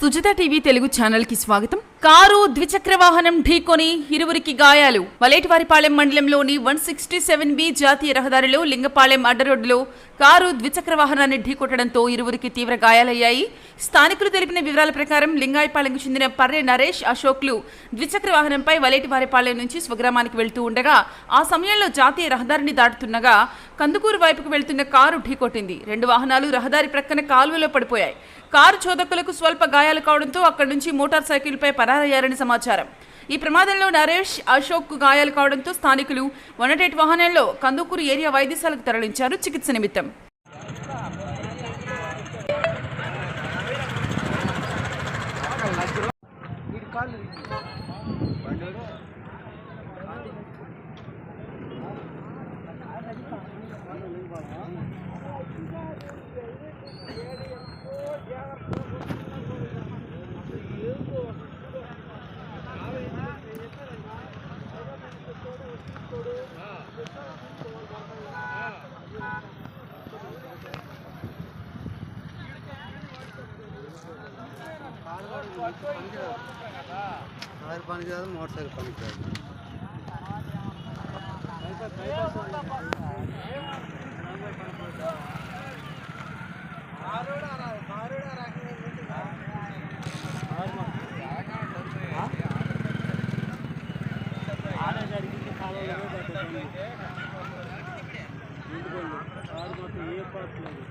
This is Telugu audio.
సుజిత టీవీ తెలుగు ఛానల్ కి స్వాగతం. కారు ద్విచక్ర వాహనం ఢీకొని ఇరువురికి గాయాలు. వలేటివారిపాలెం మండలంలోని 167B జాతీయ రహదారిలో లింగపాలెం అడ్డరోడ్డులో కారు ద్విచక్ర వాహనాన్ని ఢీకొట్టడంతో ఇరువురికి తీవ్ర గాయాలయ్యాయి. స్థానికులు తెలిపిన వివరాల ప్రకారం లింగాయపాలెంకు చెందిన పర్రె నరేష్, అశోక్లు ద్విచక్ర వాహనంపై వలేటివారిపాలెం నుంచి స్వగ్రామానికి వెళ్తూ ఉండగా ఆ సమయంలో జాతీయ రహదారిని దాటుతుండగా కందుకూరు వైపుకు వెళ్తున్న కారు ఢీకొట్టింది. రెండు వాహనాలు రహదారి ప్రక్కన కాలువలో పడిపోయాయి. కారు చోదకులకు స్వల్ప గాయాలు కావడంతో అక్కడి నుంచి మోటార్ సైకిల్పై పరారయ్యారని సమాచారం. ఈ ప్రమాదంలో నరేష్, అశోక్ గాయాలు కావడంతో స్థానికులు 108 వాహనంలో కందుకూరు ఏరియా వైద్యశాలకు తరలించారు చికిత్స నిమిత్తం. కారు పని కాదు, మోటార్ సైకిల్ పని కాదు. ఏ పార్ట్ లేదు.